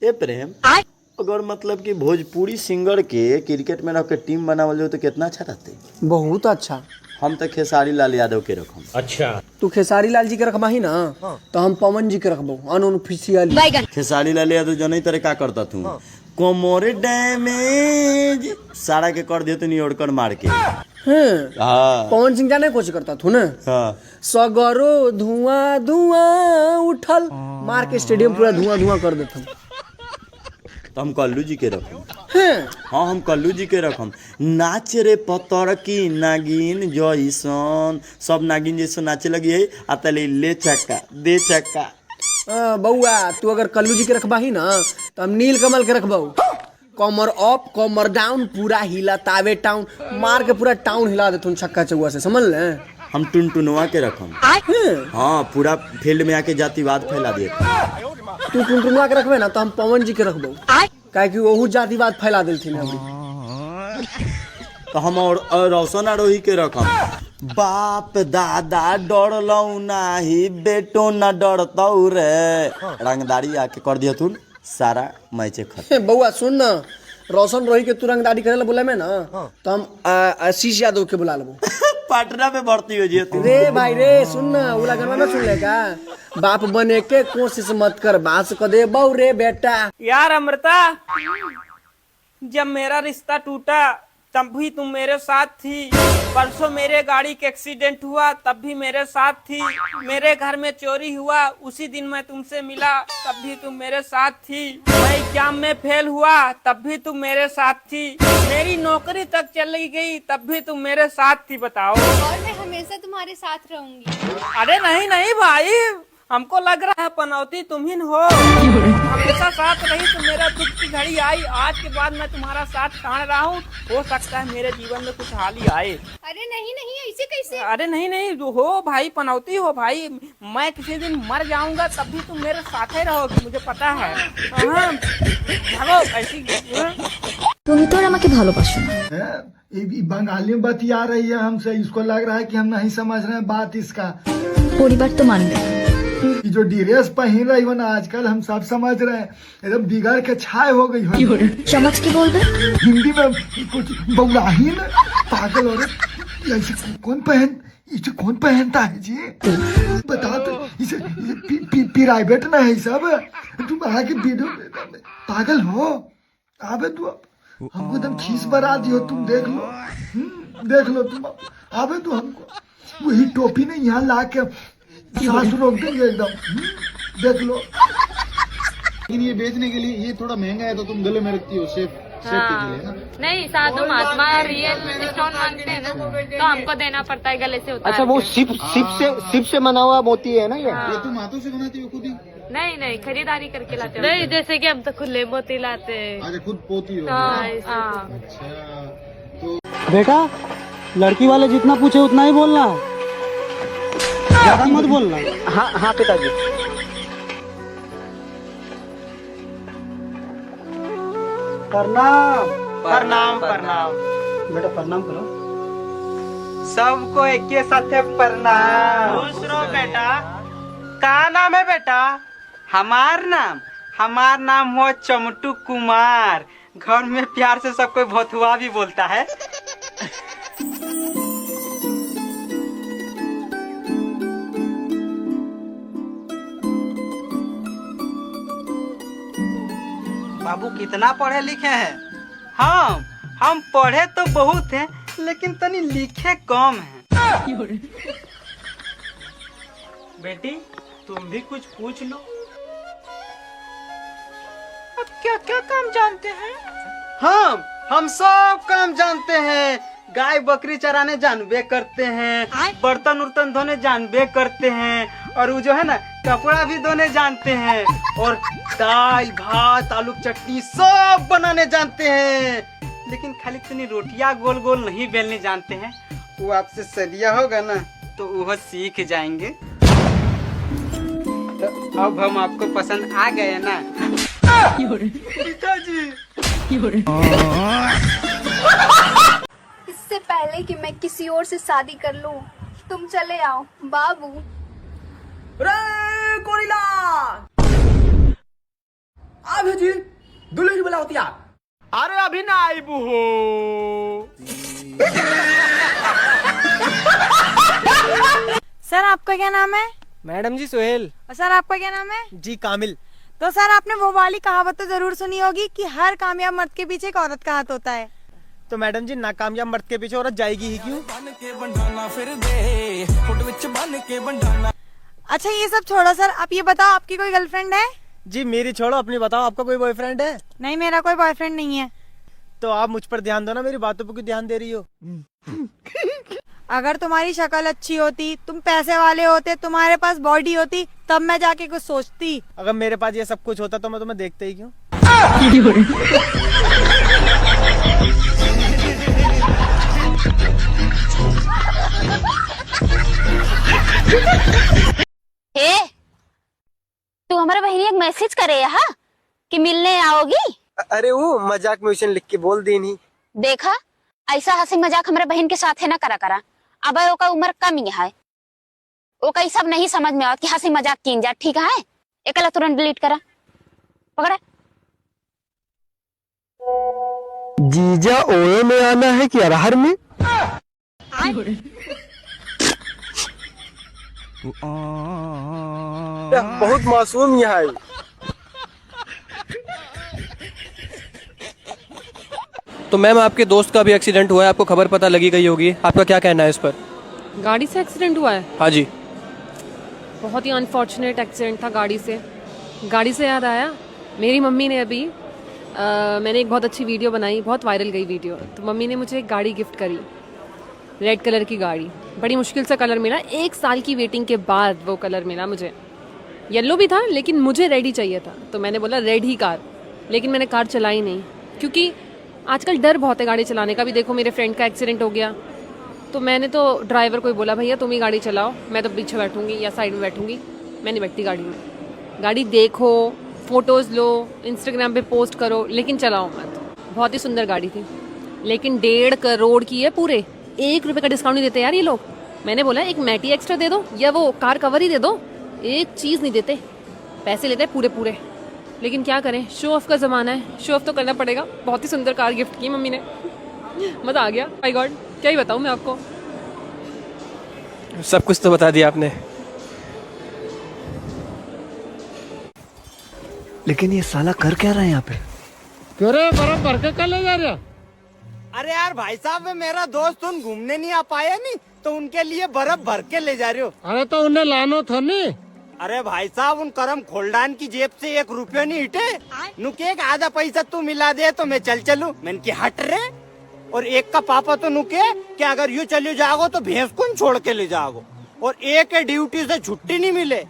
ए प्रेम, अगर मतलब कि भोजपुरी सिंगर के क्रिकेट में रख के टीम बनावल हो तो कितना अच्छा रहते। बहुत अच्छा। हम तो खेसारी लाल यादव के रखम। अच्छा, तू खेसारी लाल जी के रखबा ही ना, तो हम पवन जी के रखबो अनऑफिशियल। खेसारी लाल यादव जो नहीं तरह का करता तू कोमोर डैमेज सारा के कर दियो तो नहीं ओढ़कर मार के। हाँ। पवन सिंह जाने कुछ करता तू ना। हाँ। सगरो धुआं धुआं उठल मार के स्टेडियम पूरा धुआं धुआं कर देता। तो हम कल्लू जी के रखम। हाँ, हम कल्लू जी के रखम। नाच रे पतर की नागिन जैसन, सब नागिन जैसन नाचे लगी है। आतले ले चक्का दे चक्का। बउआ तू अगर कल्लू जी के रखबा ही ना तो हम नील कमल के रखबो। कमर अप कमर डाउन पूरा हिला तावे टाउन मार के पूरा टाउन हिला देथुन छक्का चौवा से, समझ ले। हम टुनटुनवा के रखम। हाँ, पूरा फील्ड में आके जातिवाद फैला दिए। तू टुनटुनवा के रखबे ना तो हम पवन जी के रखबो, काहे कि ओहू जातिवाद फैला देलथिन अभी। तो हम और रोशन आरोही के रखम। बाप दादा डरलौ नाही बेटो न डरतौ रे। रंगदारी आके कर दिया तू सारा मैचे खत्म। बउआ सुन ना, रोशन रोही के तू रंगदारी करे ला बोले में ना तो हम आशीष यादव के बुला लेबो। पटना में भर्ती हो जिए तू। रे भाई रे सुन ना, उला गाना ना सुन ले का। बाप बने के कोशिश मत कर, बास क दे बऊ रे बेटा। यार अमृता, जब मेरा रिश्ता टूटा तब भी तुम मेरे साथ थी। परसों मेरे गाड़ी का एक्सीडेंट हुआ तब भी मेरे साथ थी। मेरे घर में चोरी हुआ उसी दिन मैं तुमसे मिला तब भी तुम मेरे साथ थी। मैं एग्जाम में फेल हुआ तब भी तुम मेरे साथ थी। मेरी नौकरी तक चली गई तब भी तुम मेरे साथ थी। बताओ। और मैं हमेशा तुम्हारे साथ रहूंगी। अरे नहीं नहीं भाई, हमको लग रहा है पनौती तुम ही हो। हमेशा साथ रही तो मेरा दुख की घड़ी आई। आज के बाद मैं तुम्हारा साथ ठान रहा हूँ। हो सकता है मेरे जीवन में कुछ हाल ही आए। अरे नहीं नहीं, ऐसे कैसे? अरे नहीं नहीं हो भाई, पनौती हो भाई। मैं किसी दिन मर जाऊंगा तब भी तुम मेरे साथ ही रहोगी, मुझे पता है। हाँ, चलो ऐसी তুমি তো আর আমাকে ভালোবাসো না। बंगाली में बतिया रही है हमसे, इसको लग रहा है कि हम नहीं समझ रहे हैं बात इसका। পরিবার তো মানবে। ये जो ड्रेस पहन रही हो ना आजकल, हम सब समझ रहे हैं, एकदम बिगड़ के छाए हो गई हो। সমাজ কি বলবে? हिंदी में कुछ बौराही ना, पागल औरत। ऐसे कौन पहनता है जी? बता तो, इसे प्राइवेट ना है सब। तुम आगे वीडियो पागल हो। आबे तू हमको एकदम खीस बरा दियो, तुम देख लो तुम। आबे तू हमको वही टोपी ने यहाँ ला के सांस रोक देंगे एकदम। देख लो। लेकिन ये बेचने के लिए ये थोड़ा महंगा है तो तुम गले में रखती हो सेफ्टी के लिए ना? नहीं, साधु महात्मा रियल स्टोन मांगते हैं ना तो हमको देना पड़ता है गले से उतार। अच्छा, वो सिप से बना हुआ मोती है ना ये? ये तुम हाथों से बनाती हो खुद ही? नहीं नहीं, खरीदारी करके लाते हैं। नहीं, जैसे कि हम तो खुले मोती लाते हैं। अच्छा, खुद पोती हो? हाँ। अच्छा, तो बेटा लड़की वाले जितना पूछे उतना ही बोलना, ज्यादा मत बोलना। हाँ पिताजी। प्रणाम प्रणाम प्रणाम। बेटा प्रणाम करो। सबको एक के साथ प्रणाम। खुश रहो बेटा। का नाम है बेटा? हमार नाम हो चमटू कुमार। घर में प्यार से सब कोई भथुआ भी बोलता है। बाबू कितना पढ़े लिखे हैं? हम पढ़े तो बहुत हैं लेकिन तनी लिखे कम हैं। बेटी तुम भी कुछ पूछ लो। अब क्या क्या काम जानते हैं? हम सब काम जानते हैं। गाय बकरी चराने जानबे करते हैं, बर्तन उर्तन धोने जानबे करते हैं, और वो जो है ना कपड़ा भी धोने जानते हैं, और दाल भात आलू चटनी सब बनाने जानते हैं। लेकिन खाली इतनी रोटियां गोल गोल नहीं बेलने जानते हैं। वो आपसे सदिया होगा ना तो वो सीख जाएंगे। तो अब हम आपको पसंद आ गए ना पिताजी? इससे पहले कि मैं किसी और से शादी कर लूं, तुम चले आओ बाबू। रे गोरिल्ला आ भेजी दुल्हन जी बुलाओ यार। अरे अभी ना आई बुहो। सर आपका क्या नाम है? मैडम जी सोहेल। और सर आपका क्या नाम है? जी कामिल। तो सर आपने वो वाली कहावत तो जरूर सुनी होगी कि हर कामयाब मर्द के पीछे एक औरत का हाथ होता है। तो मैडम जी नाकामयाब मर्द के पीछे औरत जाएगी ही क्यों? अच्छा ये सब छोड़ो सर, आप ये बताओ आपकी कोई गर्लफ्रेंड है? जी मेरी छोड़ो, अपनी बताओ, आपका कोई बॉयफ्रेंड है? नहीं मेरा कोई बॉयफ्रेंड नहीं है। तो आप मुझ पर ध्यान दो ना, मेरी बातों पर क्यों ध्यान दे रही हो? अगर तुम्हारी शक्ल अच्छी होती, तुम पैसे वाले होते, तुम्हारे पास बॉडी होती, तब मैं जाके कुछ सोचती। अगर मेरे पास ये सब कुछ होता तो मैं तुम्हें देखते ही क्यों? तू हमारे बहन एक मैसेज करे यहाँ कि मिलने आओगी। अरे वो मजाक में लिख के बोल दी नहीं। देखा ऐसा हंसी मजाक हमारे बहन के साथ है ना करा। अब ओका उम्र कम ही है, ओका सब नहीं समझ में आवत कि हंसी मजाक की जा। ठीक है एकला तुरंत डिलीट करा पकड़ा। जीजा ओए में आना है कि अरहर में? बहुत मासूम ये है। तो मैम आपके दोस्त का भी एक्सीडेंट हुआ है, आपको खबर पता लगी गई होगी, आपका क्या कहना है इस पर? गाड़ी से एक्सीडेंट हुआ है? हाँ जी। बहुत ही अनफॉर्चुनेट एक्सीडेंट था गाड़ी से। गाड़ी से याद आया, मेरी मम्मी ने अभी मैंने एक बहुत अच्छी वीडियो बनाई, बहुत वायरल गई वीडियो, तो मम्मी ने मुझे एक गाड़ी गिफ्ट करी, रेड कलर की गाड़ी। बड़ी मुश्किल से कलर मिला, 1 साल की वेटिंग के बाद वो कलर मिला मुझे। येलो भी था लेकिन मुझे रेड ही चाहिए था, तो मैंने बोला रेड ही कार। लेकिन मैंने कार चलाई नहीं, क्योंकि आजकल डर बहुत है गाड़ी चलाने का भी। देखो मेरे फ्रेंड का एक्सीडेंट हो गया, तो मैंने तो ड्राइवर को ही बोला भैया तुम ही गाड़ी चलाओ, मैं तो पीछे बैठूंगी या साइड में बैठूंगी, मैं नहीं बैठती गाड़ी में। गाड़ी देखो, फोटोज़ लो, इंस्टाग्राम पे पोस्ट करो, लेकिन चलाओ मत। बहुत ही सुंदर गाड़ी थी, लेकिन 1.5 करोड़ की है पूरे। 1 रुपये का डिस्काउंट नहीं देते यार ये लोग। मैंने बोला एक मैटी एक्स्ट्रा दे दो या वो कार कवर ही दे दो, एक चीज़ नहीं देते, पैसे लेते हैं पूरे पूरे। लेकिन क्या करें, शो ऑफ का ज़माना है, शो ऑफ तो करना पड़ेगा। बहुत ही सुंदर कार गिफ्ट की मम्मी ने, मज़ा आ गया। माय गॉड क्या ही बताऊँ मैं आपको। सब कुछ तो बता दिया आपने। लेकिन ये साला कर क्या रहा है यहाँ पे? बर्फ भर के ले जा रहे हो? अरे यार भाई साहब, मेरा दोस्त उन घूमने नहीं आ पाया नहीं, तो उनके लिए बर्फ भर के ले जा रहे हो। अरे तो उन्हें लानो था नहीं। अरे भाई साहब, उन करम खोलडान की जेब से 1 रुपया नहीं हिटे। नुके एक आधा पैसा तू मिला दे तो मैं चलूं। मैंने की हट रे। और एक का पापा तो नुके कि अगर यूँ चले जाओ तो भैंस को छोड़ के ले जाओ। और एक ड्यूटी से छुट्टी नहीं मिले,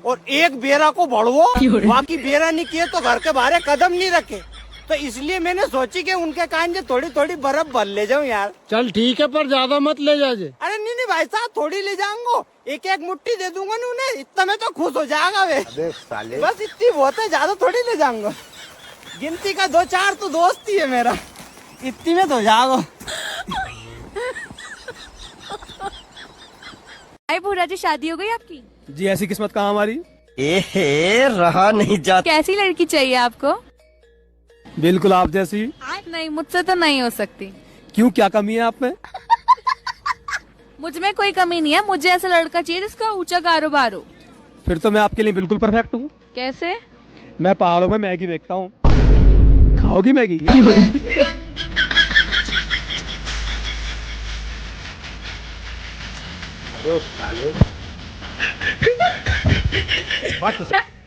और एक बेरा को बढ़वो, बाकी बेरा नहीं किए तो घर के बाहर कदम नहीं रखे। तो इसलिए मैंने सोची कि उनके कान से थोड़ी थोड़ी बर्फ भर ले जाऊं यार। चल ठीक है, पर ज्यादा मत ले जाजे। अरे नहीं भाई साहब, थोड़ी ले जाऊंगा, 1-1 मुट्ठी दे दूंगा ना उन्हें, इतना में तो खुश हो जाएगा वे। बस इतनी बहुत है, ज्यादा थोड़ी ले जाऊंगा। गिनती का 2-4 तो दोस्त ही है मेरा, इतनी में तो जाओ। भूरा जी शादी हो गई आपकी? जी ऐसी किस्मत कहाँ हमारी। रहा नहीं जाता। कैसी लड़की चाहिए आपको? बिल्कुल आप जैसी। नहीं मुझसे तो नहीं हो सकती। क्यों, क्या कमी है आप में? मुझ में कोई कमी नहीं है, मुझे ऐसा लड़का चाहिए जिसका ऊंचा कारोबार हो। फिर तो मैं आपके लिए बिल्कुल परफेक्ट हूँ। कैसे? मैं पहाड़ों में मैगी देखता हूँ, खाओगी मैगी?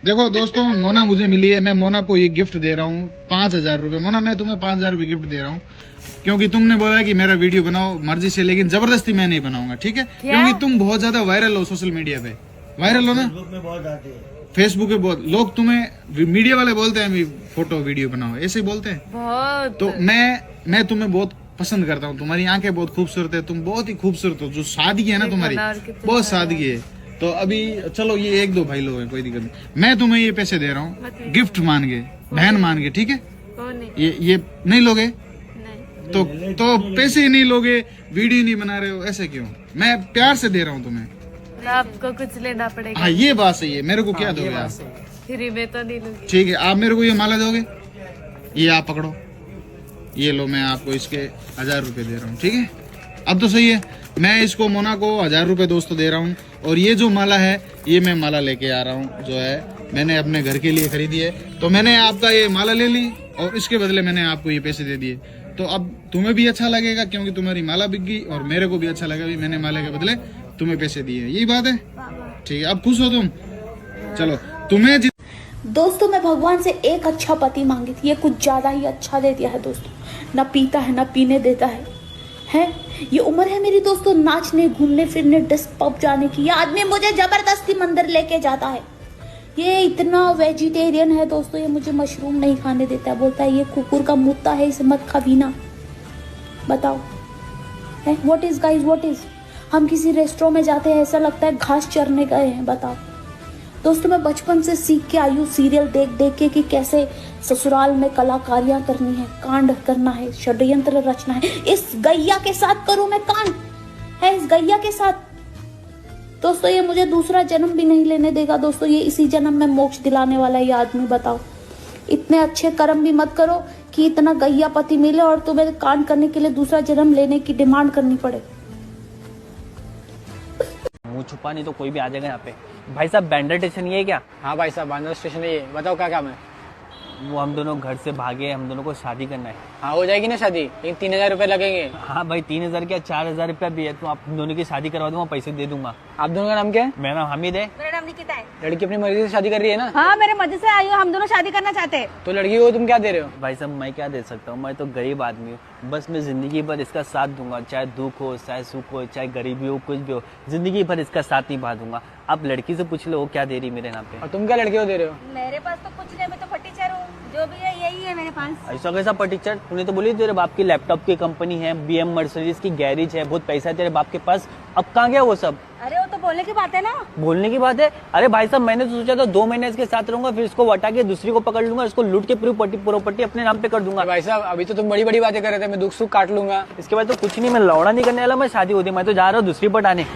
देखो दोस्तों, मोना मुझे मिली है, मैं मोना को ये गिफ्ट दे रहा हूँ 5000 रुपए। मोना मैं तुम्हें 5000 रुपए गिफ्ट दे रहा हूँ, क्योंकि तुमने बोला कि मेरा वीडियो बनाओ मर्जी से, लेकिन जबरदस्ती मैं नहीं बनाऊंगा, ठीक है? क्योंकि तुम बहुत ज्यादा वायरल हो सोशल मीडिया पे। वायरल हो ना, फेसबुक पे बहुत लोग तुम्हें, मीडिया वाले बोलते हैं फोटो वीडियो बनाओ, ऐसे ही बोलते हैं। तो मैं तुम्हें बहुत पसंद करता हूँ, तुम्हारी आंखें बहुत खूबसूरत है, तुम बहुत ही खूबसूरत हो। जो सादगी है ना तुम्हारी, बहुत सादगी है। तो अभी चलो ये 1-2 भाई लोग हैं, कोई दिक्कत नहीं। मैं तुम्हें ये पैसे दे रहा हूँ गिफ्ट मान के, बहन मान के, ठीक है? ये नहीं लोगे? तो पैसे ही नहीं लोगे, वीडियो नहीं बना रहे हो, ऐसे क्यों? मैं प्यार से दे रहा हूँ तुम्हें। आपको कुछ लेना पड़ेगा। हाँ ये बात सही है, मेरे को क्या दोगे आप? फ्री में तो नहीं लूंगी। ठीक है, आप मेरे को ये माला दोगे, ये आप पकड़ो, ये लो, मैं आपको इसके 1000 रुपए दे रहा हूँ। ठीक है, अब तो सही है। मैं इसको मोना को 1000 रुपए दोस्तों दे रहा हूँ, और ये जो माला है ये मैं माला लेके आ रहा हूँ, जो है मैंने अपने घर के लिए खरीदी है। तो मैंने आपका ये माला ले ली और इसके बदले मैंने आपको ये पैसे दे दिए। तो अब तुम्हें भी अच्छा लगेगा क्योंकि तुम्हारी माला बिक गई, और मेरे को भी अच्छा लगेगा भी मैंने माला के बदले तुम्हें पैसे दिए। यही बात है, ठीक है। अब खुश हो तुम? चलो, तुम्हें दोस्तों मैं भगवान से एक अच्छा पति मांगी थी, ये कुछ ज्यादा ही अच्छा दे दिया है दोस्तों। ना पीता है ना पीने देता है। ये उम्र है मेरी दोस्तों नाचने घूमने फिरने डिस्क पब जाने की, ये आदमी मुझे जबरदस्ती मंदिर लेके जाता है। ये इतना वेजिटेरियन है दोस्तों, ये मुझे मशरूम नहीं खाने देता है, बोलता है ये कुकुर का मुत्ता है, इसे मत खावीना। बताओ है what is guys, what is. हम किसी रेस्टोरेंट में जाते हैं, ऐसा लगता है घास चरने गए हैं। बताओ दोस्तों, मैं बचपन से सीख के आई हूँ सीरियल देख देख के कि कैसे ससुराल में कलाकारियां करनी है, कांड करना है, षड्यंत्र रचना है। इस गैया के साथ करूं मैं कांड, है इस गैया के साथ। दोस्तों ये मुझे दूसरा जन्म भी नहीं लेने देगा दोस्तों, ये इसी जन्म में मोक्ष दिलाने वाला ये आदमी। बताओ, इतने अच्छे कर्म भी मत करो कि इतना गैया पति मिले और तुम्हें कांड करने के लिए दूसरा जन्म लेने की डिमांड करनी पड़े। मुंह छुपा नहीं तो कोई भी आ जाएगा यहाँ पे। भाई साहब, बैंड्रा स्टेशन ये है क्या? हाँ भाई साहब, बांद्रा स्टेशन है ये। बताओ क्या काम है? वो हम दोनों घर से भागे, हम दोनों को शादी करना है। हाँ हो जाएगी ना शादी, लेकिन 3000 रुपए लगेंगे। हाँ भाई, 3000 क्या 4000 रुपया भी है, तो आप दोनों की शादी करवा दूंगा, पैसे दे दूंगा। आप दोनों का नाम क्या है? मेरा नाम हामिद है। मेरा नाम निकिता है। लड़की अपनी मर्जी से शादी कर रही है ना? हाँ मेरे मर्जी से आई हूँ, हम दोनों शादी करना चाहते हैं। तो लड़की को तुम क्या दे रहे हो? भाई साहब, मैं क्या दे सकता हूँ, मैं तो गरीब आदमी हूँ। बस मैं जिंदगी भर इसका साथ दूंगा, चाहे दुख हो, चाहे सुख हो, चाहे गरीबी हो, कुछ भी हो, जिंदगी भर इसका साथ निभा दूंगा। आप लड़की से पूछ लो वो क्या दे रही मेरे नाम पे। और तुम क्या लड़की को दे रहे हो? मेरे पास तो कुछ नहीं, मैं तो फटीचर हूँ, जो भी है यही है मेरे पास। ऐसा कैसा फटीचर? तूने तो बोली तेरे बाप की लैपटॉप की कंपनी है, BM मर्सिडीज की गैरेज है, बहुत पैसा है तेरे बाप के पास, अब कहाँ गया वो सब? अरे वो तो बोलने की बात है ना। बोलने की बात है? अरे भाई साहब, मैंने तो सोचा था 2 महीने इसके साथ रहूंगा, फिर इसको हटा के दूसरी को पकड़ लूंगा, इसको लूट के पूरी प्रॉपर्टी अपने नाम पे कर दूंगा। भाई साहब अभी तो तुम बड़ी बड़ी बातें कर रहे थे, मैं दुख सुख काट लूंगा। इसके बाद तो कुछ नहीं, मैं लौड़ा नहीं करने वाला, मैं शादी होती, मैं तो जा रहा हूँ दूसरी पटाने।